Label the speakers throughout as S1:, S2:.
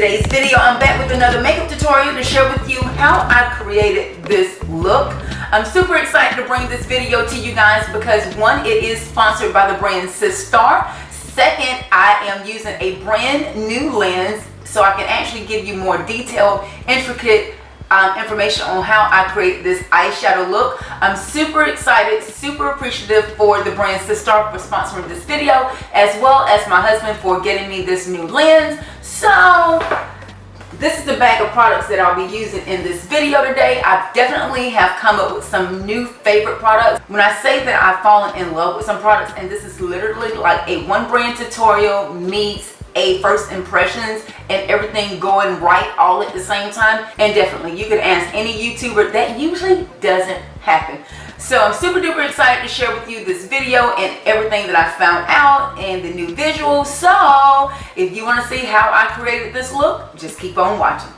S1: today's video, I'm back with another makeup tutorial to share with you how I created this look. I'm super excited to bring this video to you guys because one, it is sponsored by the brand Sistar. Second, I am using a brand new lens so I can actually give you more detailed, intricate information on how I created this eyeshadow look. I'm super excited, super appreciative for the brand Sistar for sponsoring this video, as well as my husband for getting me this new lens. So this is the bag of products that I'll be using in this video today. I definitely have come up with some new favorite products. When I say that I've fallen in love with some products, and this is literally like a one brand tutorial meets a first impressions and everything going right all at the same time. And definitely you can ask any YouTuber, that usually doesn't happen. So I'm super duper excited to share with you this video and everything that I found out and the new visuals. So if you want to see how I created this look, just keep on watching.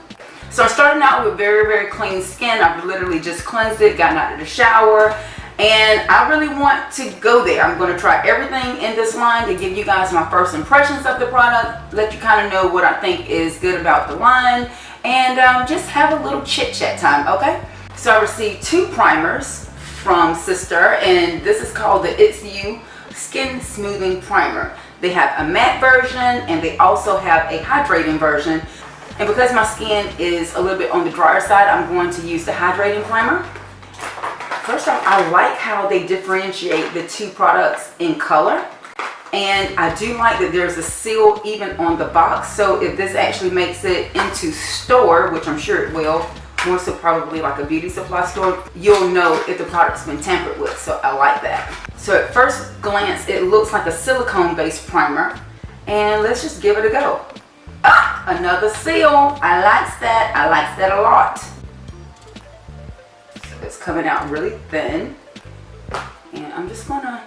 S1: So I'm starting out with very clean skin. I've literally just cleansed it, gotten out of the shower, and I really want to go there. I'm going to try everything in this line to give you guys my first impressions of the product, let you kind of know what I think is good about the line, and just have a little chit chat time, okay? So I received two primers from Sistar, and this is called the It's You Skin Smoothing Primer. They have a matte version and they also have a hydrating version. And because my skin is a little bit on the drier side, I'm going to use the hydrating primer. First off, I like how they differentiate the two products in color. And I do like that there's a seal even on the box. So if this actually makes it into store, which I'm sure it will, more so probably like a beauty supply store, you'll know if the product's been tampered with. So I like that. So at first glance, it looks like a silicone based primer. And let's just give it a go. Ah, another seal. I like that. I like that a lot. So it's coming out really thin. And I'm just gonna,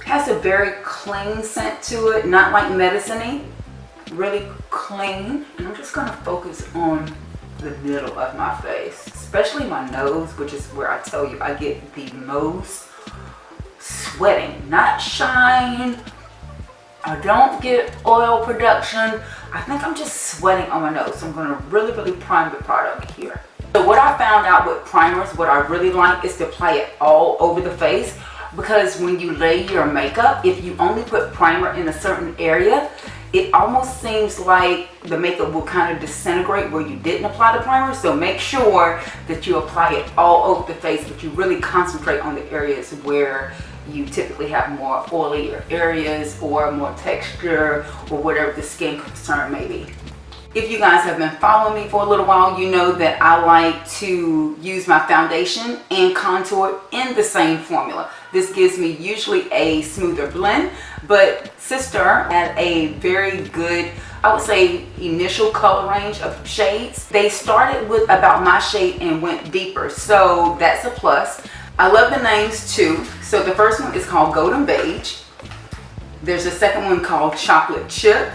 S1: has a very clean scent to it, not like medicine-y, really clean. And I'm just gonna focus on the middle of my face, especially my nose, which is where I tell you I get the most sweating, not shine. I don't get oil production. I think I'm just sweating on my nose. So I'm gonna really prime the product here. So what I found out with primers, what I really like is to apply it all over the face, because when you lay your makeup, if you only put primer in a certain area, it almost seems like the makeup will kind of disintegrate where you didn't apply the primer. So make sure that you apply it all over the face, but you really concentrate on the areas where you typically have more oilier areas or more texture or whatever the skin concern may be. If you guys have been following me for a little while, you know that I like to use my foundation and contour in the same formula. This gives me usually a smoother blend, but Sistar had a very good, I would say, initial color range of shades. They started with about my shade and went deeper, so that's a plus. I love the names too. So the first one is called Golden Beige. There's a second one called Chocolate Chip.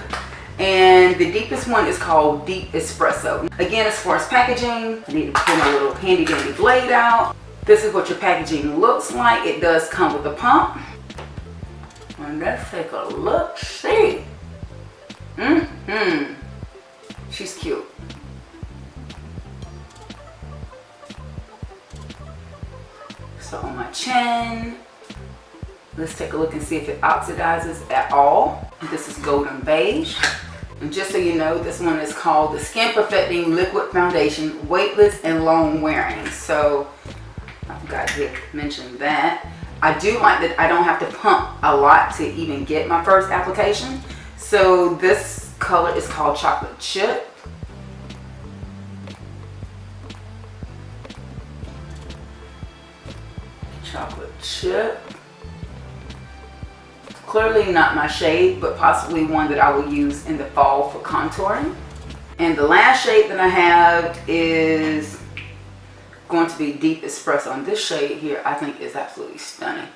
S1: And the deepest one is called Deep Espresso. Again, as far as packaging, I need to pull my little handy dandy blade out. This is what your packaging looks like. It does come with a pump. And let's take a look, see. She's cute. So on my chin, let's take a look and see if it oxidizes at all. This is Golden Beige. And just so you know, this one is called the Skin Perfecting Liquid Foundation, Weightless and Long Wearing. So I forgot to mention that. I do like that I don't have to pump a lot to even get my first application. So this color is called Chocolate Chip. Chocolate Chip. Clearly not my shade, but possibly one that I will use in the fall for contouring. And the last shade that I have is going to be Deep Espresso. And this shade here I think is absolutely stunning.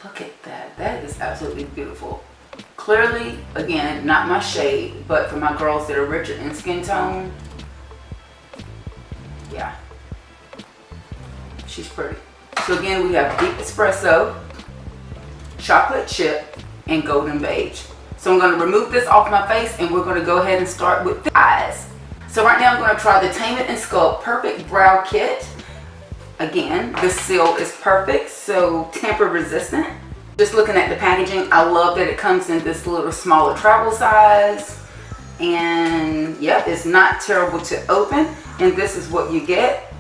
S1: Look at that. That is absolutely beautiful. Clearly, again, not my shade, but for my girls that are richer in skin tone, yeah, she's pretty. So again, we have Deep Espresso, Chocolate Chip, and Golden Beige. So I'm going to remove this off my face and we're going to go ahead and start with the eyes. So right now I'm going to try the Tame It and Sculpt Perfect Brow Kit. Again, the seal is perfect, so tamper resistant. Just looking at the packaging, I love that it comes in this little smaller travel size. And yep, it's not terrible to open. And this is what you get.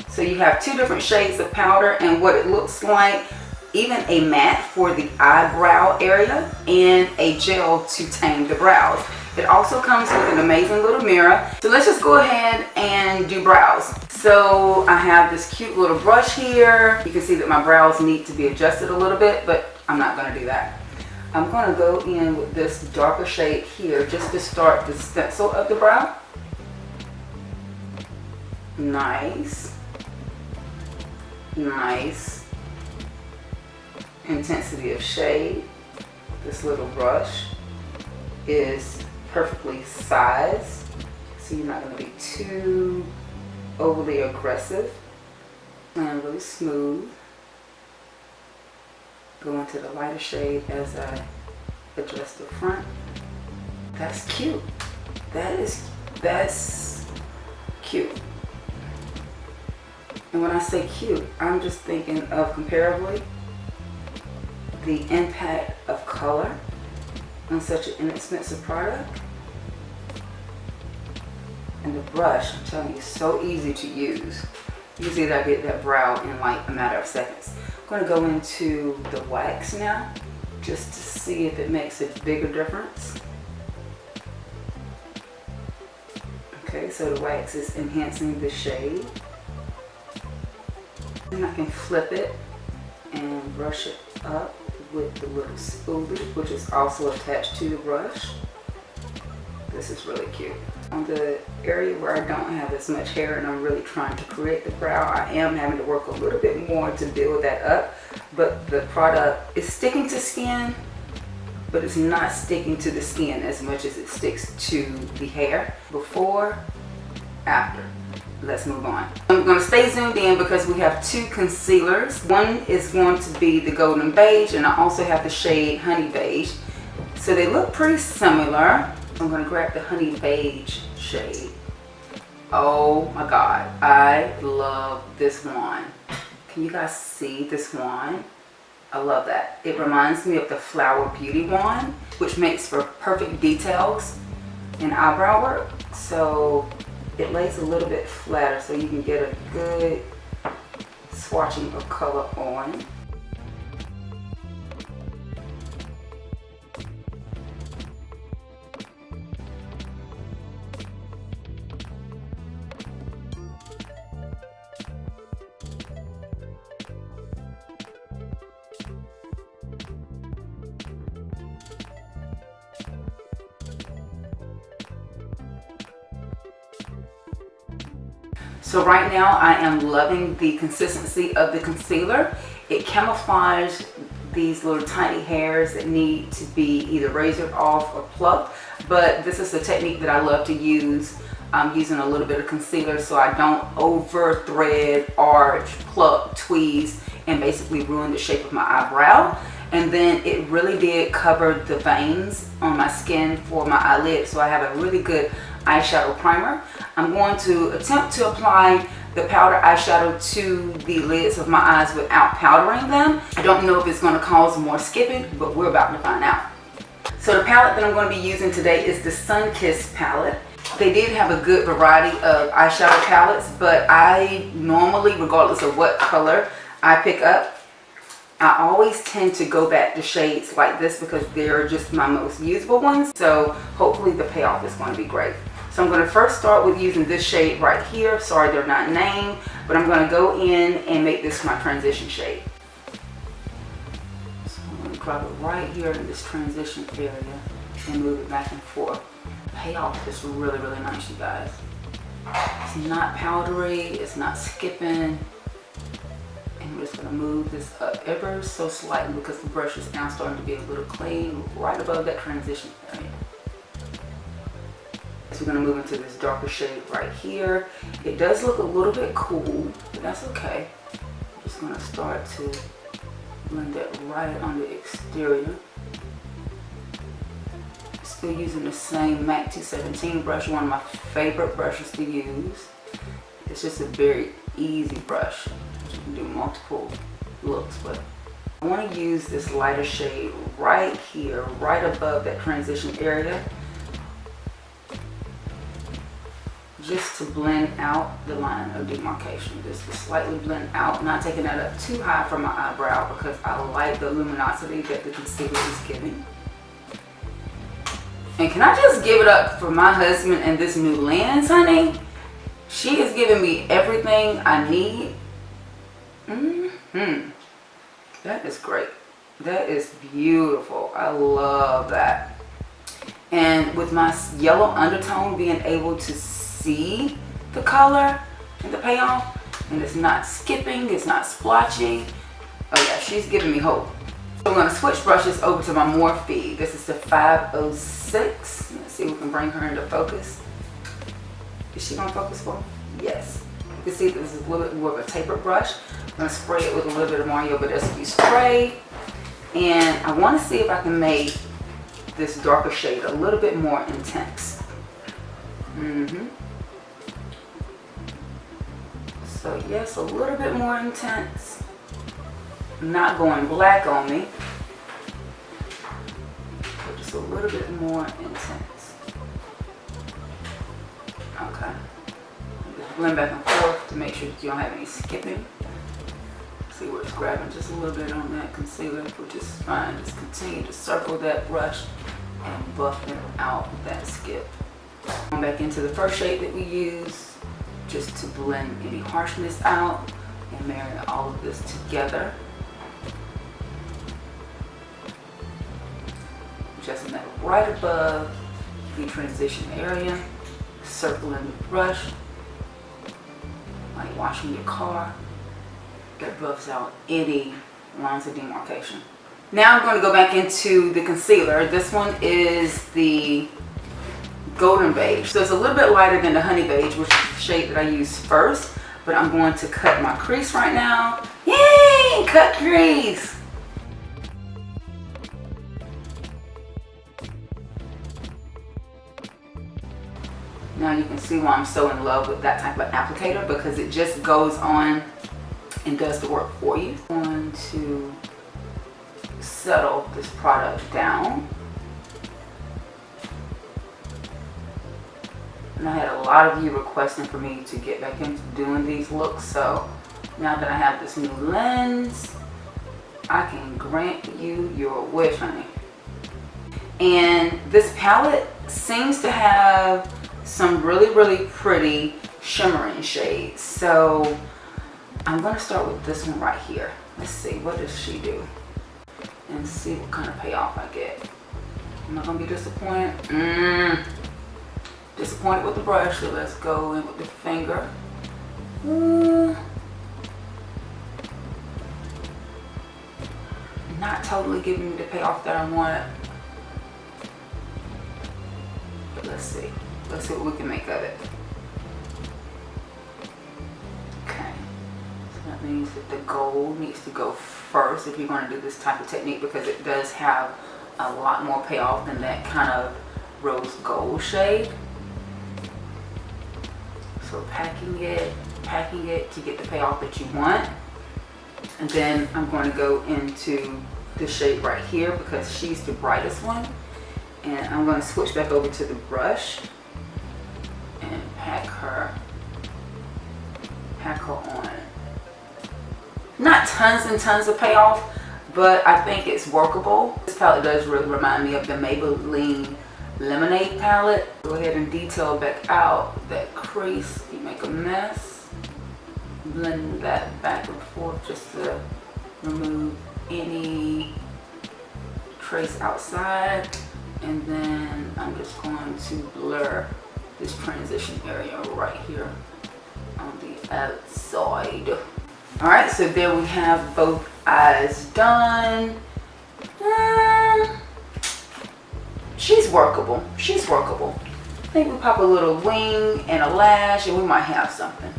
S1: So you have 2 different shades of powder and what it looks like. Even a matte for the eyebrow area and a gel to tame the brows. It also comes with an amazing little mirror. So let's just go ahead and do brows. So I have this cute little brush here. You can see that my brows need to be adjusted a little bit, but I'm not going to do that. I'm going to go in with this darker shade here just to start the stencil of the brow. Nice. Nice intensity of shade. This little brush is perfectly sized, so you're not going to be too overly aggressive, and really smooth. Go into the lighter shade as I adjust the front. That's cute. That's cute. And when I say cute, I'm just thinking of comparably the impact of color on such an inexpensive product. And the brush, I'm telling you, so easy to use. You can see that I get that brow in like a matter of seconds. I'm going to go into the wax now, just to see if it makes a bigger difference. Okay, so the wax is enhancing the shade. And I can flip it and brush it up with the little spoolie, which is also attached to the brush. This is really cute. On the area where I don't have as much hair and I'm really trying to create the brow, I am having to work a little bit more to build that up. But the product is sticking to skin, but it's not sticking to the skin as much as it sticks to the hair. Before, after. Let's move on. I'm going to stay zoomed in because we have 2 concealers. One is going to be the golden beige, and I also have the shade honey beige. So they look pretty similar. I'm going to grab the honey beige shade. Oh my god, I love this wand. Can you guys see this wand? I love that. It reminds me of the Flower Beauty wand, which makes for perfect details in eyebrow work. So it lays a little bit flatter so you can get a good swatching of color on. So right now I am loving the consistency of the concealer. It camouflages these little tiny hairs that need to be either razored off or plucked. But this is a technique that I love to use. I'm using a little bit of concealer so I don't over thread, arch, pluck, tweeze, and basically ruin the shape of my eyebrow. And then it really did cover the veins on my skin for my eyelid, so I have a really good eyeshadow primer. I'm going to attempt to apply the powder eyeshadow to the lids of my eyes without powdering them. I don't know if it's going to cause more skipping, but we're about to find out. So the palette that I'm going to be using today is the Sun Kiss palette. They did have a good variety of eyeshadow palettes, but I normally, regardless of what color I pick up, I always tend to go back to shades like this because they're just my most usable ones. So hopefully the payoff is going to be great. So I'm going to first start with using this shade right here. Sorry, they're not named, but I'm going to go in and make this my transition shade. So I'm going to drop it right here in this transition area and move it back and forth. The payoff is really, really nice, you guys. It's not powdery, it's not skipping. I'm just going to move this up ever so slightly because the brush is now starting to be a little clean right above that transition area. So we're going to move into this darker shade right here. It does look a little bit cool, but that's okay. I'm just going to start to blend that right on the exterior. Still using the same MAC 217 brush, one of my favorite brushes to use. It's just a very easy brush. You can do multiple looks with. I want to use this lighter shade right here, right above that transition area, just to blend out the line of demarcation, just to slightly blend out, not taking that up too high from my eyebrow because I like the luminosity that the concealer is giving. And can I just give it up for my husband and this new lens, honey? She is giving me everything I need. That is great. That is beautiful. I love that. And with my yellow undertone, being able to see the color and the payoff, and it's not skipping, it's not splotchy. Oh yeah, she's giving me hope. So I'm going to switch brushes over to my Morphe. This is the 506. Let's see if we can bring her into focus. Is she going to focus for me? Yes. You can see this is a little bit more of a tapered brush. I'm going to spray it with a little bit of Mario Badescu spray. And I want to see if I can make this darker shade a little bit more intense. So yes, a little bit more intense. Not going black on me, but just a little bit more intense. Okay. Just blend back and forth to make sure that you don't have any skipping. See where it's grabbing just a little bit on that concealer, which is fine. Just continue to circle that brush and buff it out that skip. Going back into the first shade that we use, just to blend any harshness out and marry all of this together. Just that right above the transition area, circling the brush, like washing your car. That buffs out any lines of demarcation. Now I'm going to go back into the concealer. This one is the golden beige. So it's a little bit lighter than the honey beige, which is the shade that I used first. But I'm going to cut my crease right now. Yay! Cut crease! Now you can see why I'm so in love with that type of applicator, because it just goes on and does the work for you. I'm going to settle this product down. And I had a lot of you requesting for me to get back into doing these looks, so now that I have this new lens, I can grant you your wish, honey. And this palette seems to have some really, really pretty shimmering shades. So I'm going to start with this one right here. Let's see, what does she do? And see what kind of payoff I get. I'm not going to be disappointed. Disappointed with the brush, so let's go in with the finger. Not totally giving me the payoff that I wanted. But let's see. Let's see what we can make of it. Okay. So that means that the gold needs to go first if you're going to do this type of technique, because it does have a lot more payoff than that kind of rose gold shade. So packing it to get the payoff that you want. And then I'm going to go into the shade right here because she's the brightest one. And I'm going to switch back over to the brush and pack her on. Not tons and tons of payoff, but I think it's workable. This palette does really remind me of the Maybelline Lemonade palette. Go ahead and detail back out that crease. You make a mess. Blend that back and forth just to remove any trace outside. And then I'm just going to blur this transition area right here on the outside. Alright, so there we have both eyes done. She's workable. She's workable. I think we pop a little wing and a lash and we might have something.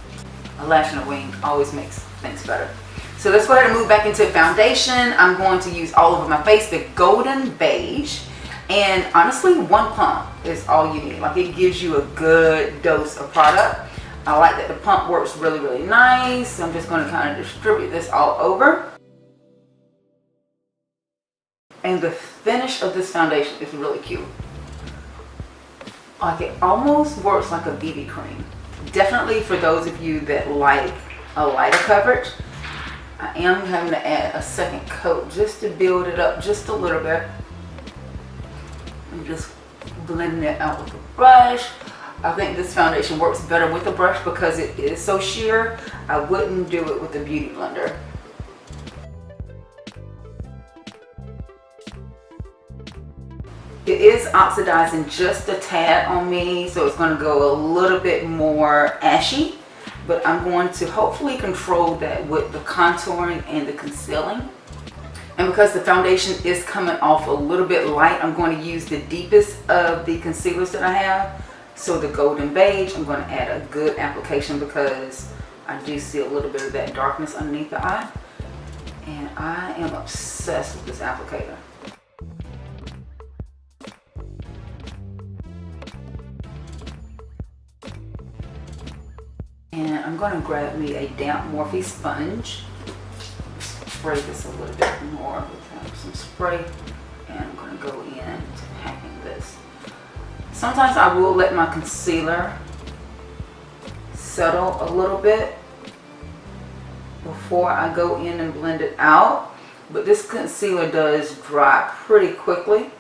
S1: A lash and a wing always makes things better. So let's go ahead and move back into foundation. I'm going to use all over my face the golden beige. And honestly, one pump is all you need. Like, it gives you a good dose of product. I like that the pump works really, really nice. I'm just going to kind of distribute this all over. And the finish of this foundation is really cute. Like, it almost works like a BB cream. Definitely for those of you that like a lighter coverage. I am having to add a second coat just to build it up just a little bit. I'm just blending it out with a brush. I think this foundation works better with a brush because it is so sheer. I wouldn't do it with a beauty blender. It is oxidizing just a tad on me, so it's going to go a little bit more ashy, but I'm going to hopefully control that with the contouring and the concealing. And because the foundation is coming off a little bit light, I'm going to use the deepest of the concealers that I have. So the Golden Beige, I'm going to add a good application because I do see a little bit of that darkness underneath the eye. And I am obsessed with this applicator. And I'm going to grab me a damp Morphe sponge. Spray this a little bit more with some spray. And I'm going to go in to packing this. Sometimes I will let my concealer settle a little bit before I go in and blend it out. But this concealer does dry pretty quickly.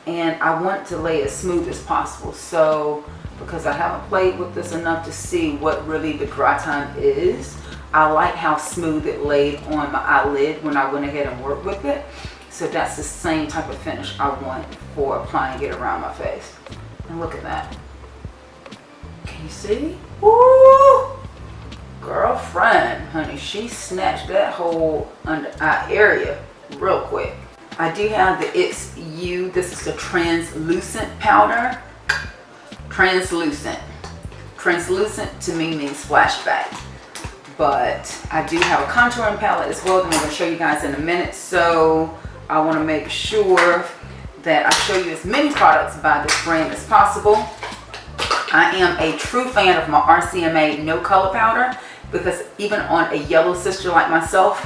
S1: And I want to lay as smooth as possible. So, because I haven't played with this enough to see what really the dry time is, I like how smooth it laid on my eyelid when I went ahead and worked with it. So that's the same type of finish I want for applying it around my face. And look at that. Can you see? Woo! Girlfriend, honey, she snatched that whole under eye area real quick. I do have the XOXO. This is the translucent powder. Translucent. Translucent to me means flashback. But I do have a contouring palette as well that I'm going to show you guys in a minute. So I want to make sure that I show you as many products by this brand as possible. I am a true fan of my RCMA no color powder because even on a yellow sister like myself,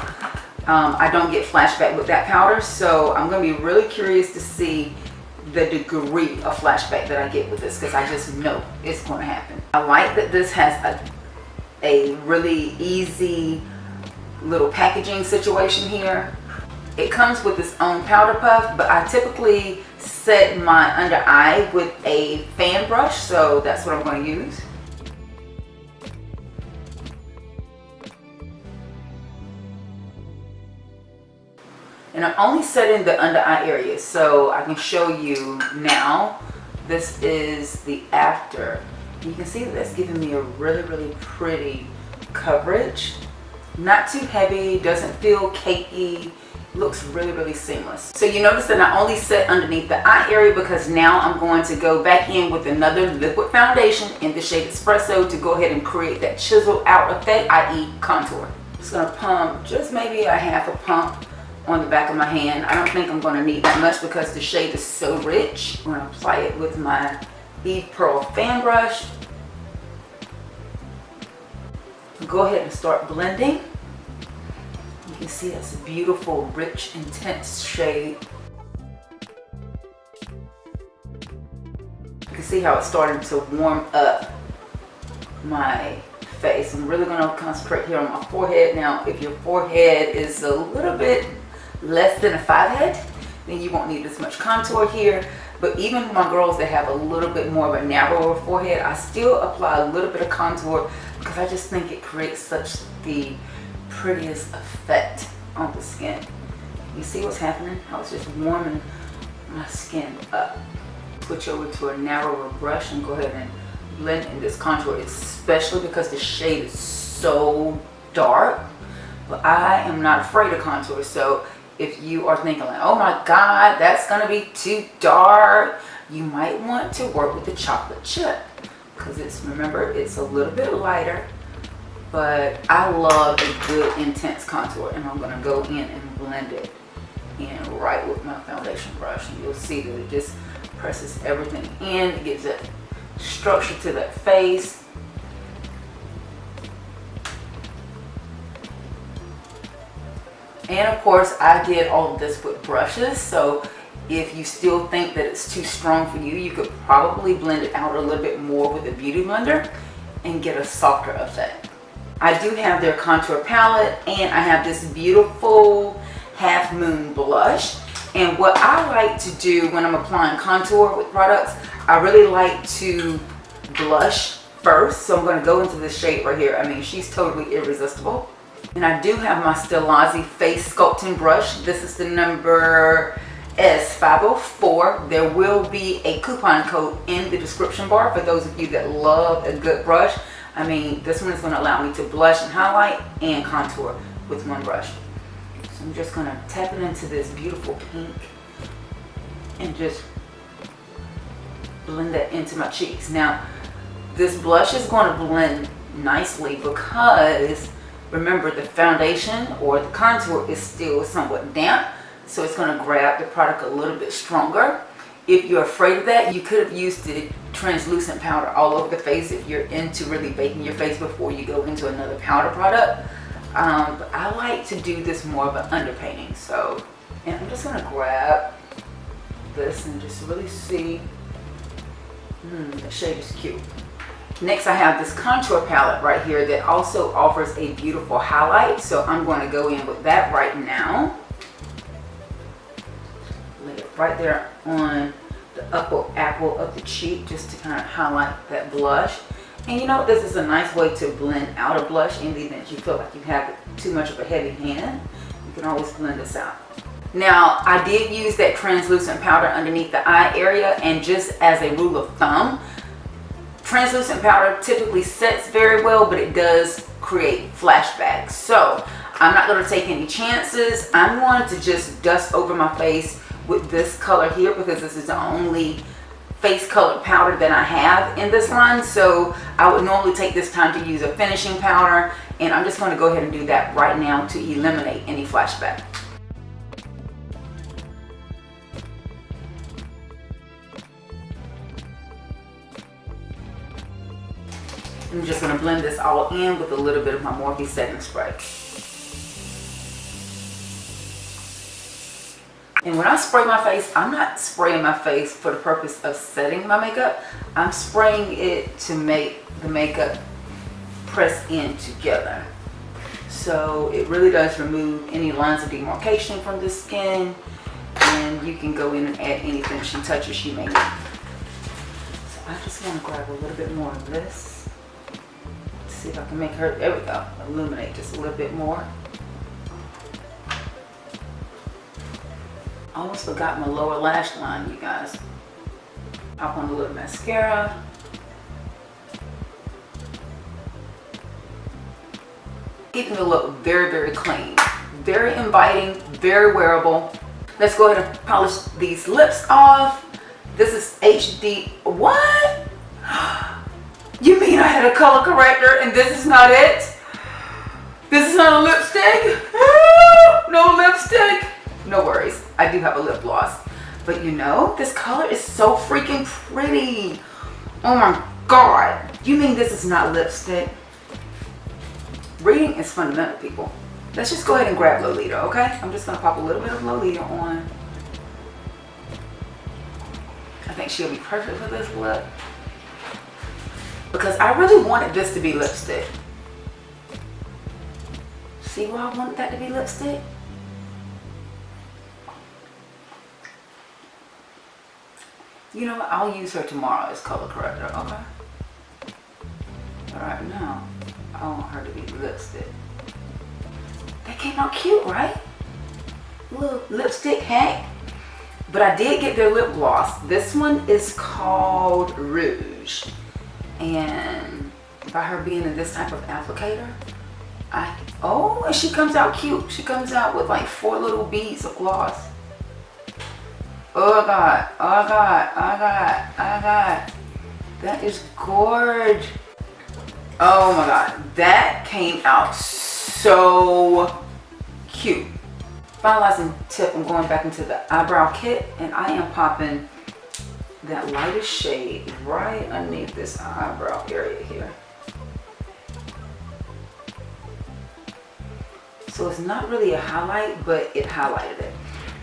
S1: I don't get flashback with that powder. So I'm going to be really curious to see the degree of flashback that I get with this because I just know it's going to happen. I like that this has a really easy little packaging situation here. It comes with its own powder puff, but I typically set my under eye with a fan brush, so that's what I'm going to use. And I'm only setting the under eye area, so I can show you now. This is the after. You can see that that's giving me a really, really pretty coverage. Not too heavy, doesn't feel cakey, looks really, really seamless. So you notice that I only set underneath the eye area because now I'm going to go back in with another liquid foundation in the shade Espresso to go ahead and create that chisel out effect, i.e. contour. Just gonna pump just maybe a half a pump on the back of my hand. I don't think I'm going to need that much because the shade is so rich. I'm going to apply it with my Eve Pearl fan brush. Go ahead and start blending. You can see that's a beautiful, rich, intense shade. You can see how it's starting to warm up my face. I'm really going to concentrate here on my forehead. Now, if your forehead is a little bit less than a 5 head, then you won't need as much contour here. But even my girls that have a little bit more of a narrower forehead, I still apply a little bit of contour because I just think it creates such the prettiest effect on the skin. You see what's happening? How it's just warming my skin up. Switch over to a narrower brush and go ahead and blend in this contour, especially because the shade is so dark. But I am not afraid of contour, so if you are thinking like, oh my God, that's gonna be too dark, you might want to work with the chocolate chip because it's, remember, it's a little bit lighter, but I love a good intense contour, and I'm gonna go in and blend it in right with my foundation brush, and you'll see that it just presses everything in. It gives it structure to that face. And of course, I did all of this with brushes, so if you still think that it's too strong for you, you could probably blend it out a little bit more with a beauty blender and get a softer effect. I do have their contour palette, and I have this beautiful Half Moon blush. And what I like to do when I'm applying contour with products, I really like to blush first. So I'm going to go into this shade right here. I mean, she's totally irresistible. And I do have my Stilazzi face sculpting brush. This is the number S504. There will be a coupon code in the description bar for those of you that love a good brush. I mean, this one is going to allow me to blush and highlight and contour with one brush. So I'm just going to tap it into this beautiful pink and just blend that into my cheeks. Now, this blush is going to blend nicely because remember, the foundation or the contour is still somewhat damp, so it's going to grab the product a little bit stronger. If you're afraid of that, you could have used the translucent powder all over the face if you're into really baking your face before you go into another powder product. But I like to do this more of an underpainting. So, and I'm just going to grab this and just really see. The shade is cute. Next, I have this contour palette right here that also offers a beautiful highlight. So I'm going to go in with that right now. Lay it right there on the upper apple of the cheek just to kind of highlight that blush. And you know, this is a nice way to blend out a blush in the event you feel like you have too much of a heavy hand. You can always blend this out. Now, I did use that translucent powder underneath the eye area, and just as a rule of thumb, translucent powder typically sets very well, but it does create flashbacks. So I'm not going to take any chances. I'm going to just dust over my face with this color here because this is the only face colored powder that I have in this line. So I would normally take this time to use a finishing powder, and I'm just going to go ahead and do that right now to eliminate any flashback. I'm just going to blend this all in with a little bit of my Morphe setting spray. And when I spray my face, I'm not spraying my face for the purpose of setting my makeup. I'm spraying it to make the makeup press in together. So it really does remove any lines of demarcation from the skin, and you can go in and add any finishing touches you may need. So I just want to grab a little bit more of this. See if I can make her, there we go, illuminate just a little bit more. I almost forgot my lower lash line, you guys. Pop on a little mascara. Keeping the look very, very clean. Very inviting, very wearable. Let's go ahead and polish these lips off. This is HD, what? You mean I had a color corrector and this is not it? This is not a lipstick? No lipstick? No worries, I do have a lip gloss. But you know, this color is so freaking pretty. Oh my God. You mean this is not lipstick? Reading is fundamental, people. Let's just go ahead and grab Lolita, okay? I'm just gonna pop a little bit of Lolita on. I think she'll be perfect for this look, because I really wanted this to be lipstick. See why I wanted that to be lipstick? You know what? I'll use her tomorrow as color corrector, okay? But right now, I want her to be lipstick. That came out cute, right? Little lipstick hack. But I did get their lip gloss. This one is called Rouge. And by her being in this type of applicator, and she comes out cute. She comes out with like 4 little beads of gloss. Oh God, oh God, oh God, oh God. That is gorgeous. Oh my God, that came out so cute. finalizing tip, I'm going back into the eyebrow kit, and I am popping that lightest shade right underneath this eyebrow area here. So it's not really a highlight, but it highlighted it.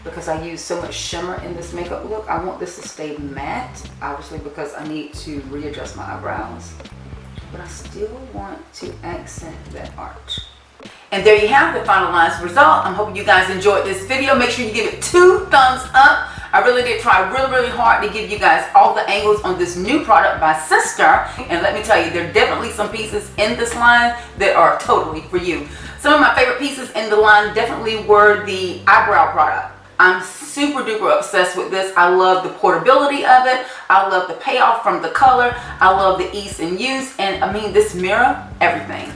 S1: Because I use so much shimmer in this makeup look, I want this to stay matte, obviously, because I need to readjust my eyebrows. But I still want to accent that arch. And there you have the finalized result. I'm hoping you guys enjoyed this video. Make sure you give it 2 thumbs up. I really did try really hard to give you guys all the angles on this new product by Sistar. And let me tell you, there are definitely some pieces in this line that are totally for you. Some of my favorite pieces in the line definitely were the eyebrow product. I'm super duper obsessed with this. I love the portability of it. I love the payoff from the color. I love the ease in use. And I mean, this mirror, everything.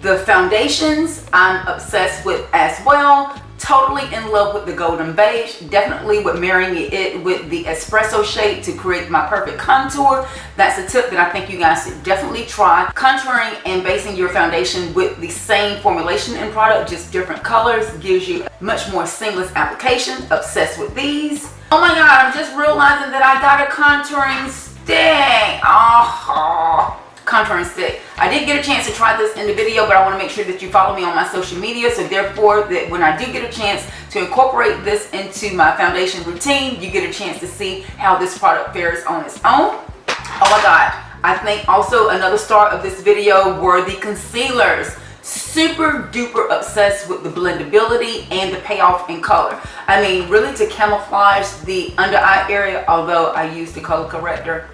S1: The foundations, I'm obsessed with as well. Totally in love with the golden beige. Definitely with marrying it with the espresso shade to create my perfect contour. That's a tip that I think you guys should definitely try. Contouring and basing your foundation with the same formulation and product, just different colors, gives you much more seamless application. Obsessed with these. Oh my god, I'm just realizing that I got a contouring stick. Oh. Contouring stick. I did get a chance to try this in the video, but I want to make sure that you follow me on my social media, so therefore that when I do get a chance to incorporate this into my foundation routine, you get a chance to see how this product fares on its own. Oh my god, I think also another star of this video were the concealers. Super duper obsessed with the blendability and the payoff in color. I mean, really to camouflage the under eye area, although I use the color corrector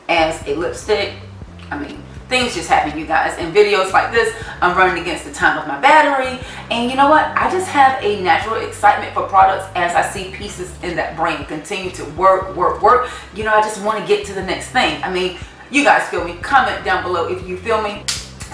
S1: as a lipstick. I mean, things just happen, you guys. In videos like this, I'm running against the time of my battery. And you know what? I just have a natural excitement for products as I see pieces in that brand continue to work. You know, I just want to get to the next thing. I mean, you guys feel me? Comment down below if you feel me.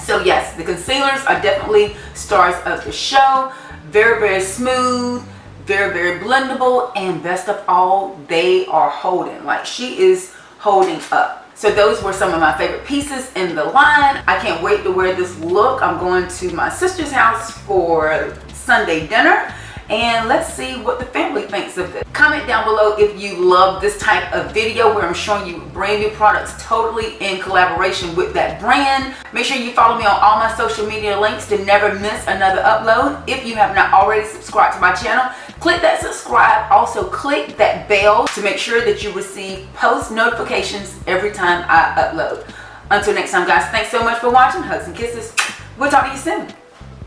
S1: So yes, the concealers are definitely stars of the show. Very smooth, very blendable, and best of all, they are holding. Like, she is holding up. So those were some of my favorite pieces in the line. I can't wait to wear this look. I'm going to my sister's house for Sunday dinner, and let's see what the family thinks of this. Comment down below if you love this type of video where I'm showing you brand new products totally in collaboration with that brand. Make sure you follow me on all my social media links to never miss another upload. If you have not already subscribed to my channel, click that subscribe. Also click that bell to make sure that you receive post notifications every time I upload. Until next time, guys, thanks so much for watching. Hugs and kisses. We'll talk to you soon.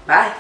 S1: Bye.